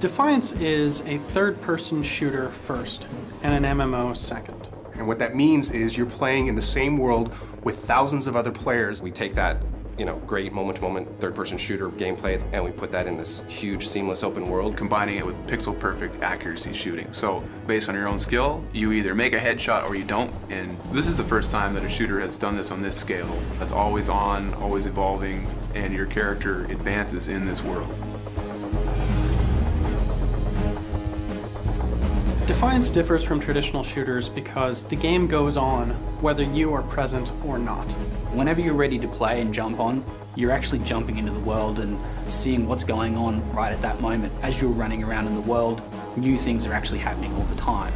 Defiance is a third-person shooter first, and an MMO second. And what that means is you're playing in the same world with thousands of other players. We take that, great moment-to-moment third-person shooter gameplay, and we put that in this huge, seamless open world. Combining it with pixel-perfect accuracy shooting. So, based on your own skill, you either make a headshot or you don't. And this is the first time that a shooter has done this on this scale. That's always on, always evolving, and your character advances in this world. Defiance differs from traditional shooters because the game goes on whether you are present or not. Whenever you're ready to play and jump on, you're actually jumping into the world and seeing what's going on right at that moment. As you're running around in the world, new things are actually happening all the time.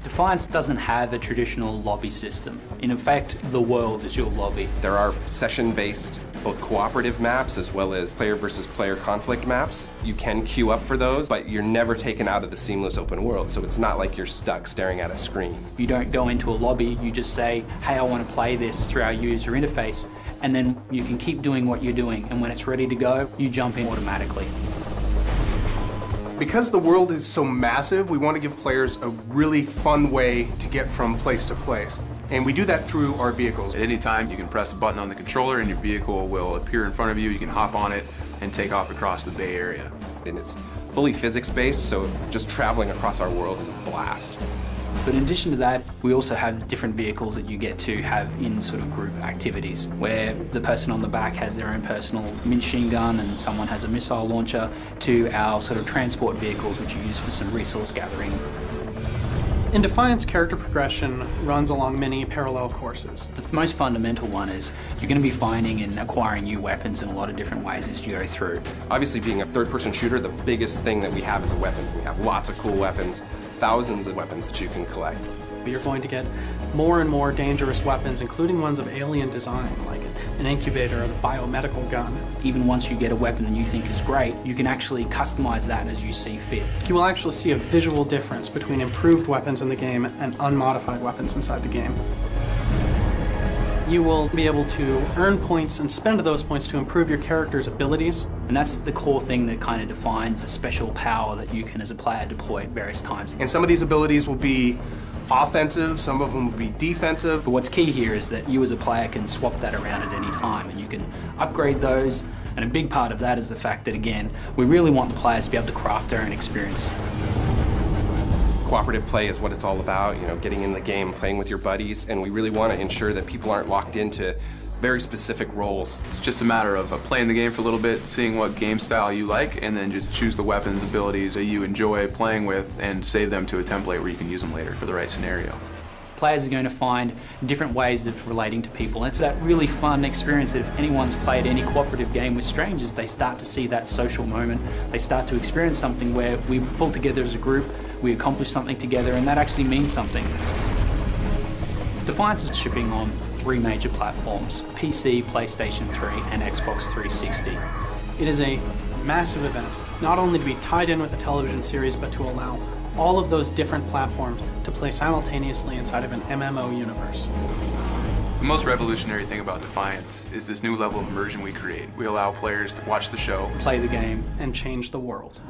Defiance doesn't have a traditional lobby system. In effect, the world is your lobby. There are session-based, both cooperative maps as well as player versus player conflict maps. You can queue up for those, but you're never taken out of the seamless open world, so it's not like you're stuck staring at a screen. You don't go into a lobby, you just say, hey, I want to play this through our user interface, and then you can keep doing what you're doing, and when it's ready to go, you jump in automatically. Because the world is so massive, we want to give players a really fun way to get from place to place. And we do that through our vehicles. At any time, you can press a button on the controller and your vehicle will appear in front of you. You can hop on it and take off across the Bay Area. And it's fully physics-based, so just traveling across our world is a blast. But in addition to that, we also have different vehicles that you get to have in sort of group activities, where the person on the back has their own personal machine gun and someone has a missile launcher, to our sort of transport vehicles, which are used for some resource gathering. In Defiance, character progression runs along many parallel courses. The most fundamental one is you're going to be finding and acquiring new weapons in a lot of different ways as you go through. Obviously, being a third-person shooter, the biggest thing that we have is weapons. We have lots of cool weapons, thousands of weapons that you can collect. You're going to get more and more dangerous weapons, including ones of alien design, like an incubator or the biomedical gun. Even once you get a weapon that you think is great, you can actually customize that as you see fit. You will actually see a visual difference between improved weapons in the game and unmodified weapons inside the game. You will be able to earn points and spend those points to improve your character's abilities. And that's the core thing that kind of defines a special power that you can, as a player, deploy at various times. And some of these abilities will be offensive, some of them will be defensive. But what's key here is that you as a player can swap that around at any time and you can upgrade those. And a big part of that is the fact that, again, we really want the players to be able to craft their own experience. Cooperative play is what it's all about, getting in the game, playing with your buddies, and we really want to ensure that people aren't locked into very specific roles. It's just a matter of playing the game for a little bit, seeing what game style you like, and then just choose the weapons, abilities that you enjoy playing with, and save them to a template where you can use them later for the right scenario. Players are going to find different ways of relating to people. And it's that really fun experience that if anyone's played any cooperative game with strangers, they start to see that social moment. They start to experience something where we pull together as a group, we accomplish something together, and that actually means something. Defiance is shipping on 3 major platforms: PC, PlayStation 3, and Xbox 360. It is a massive event, not only to be tied in with a television series, but to allow all of those different platforms to play simultaneously inside of an MMO universe. The most revolutionary thing about Defiance is this new level of immersion we create. We allow players to watch the show, play the game, and change the world.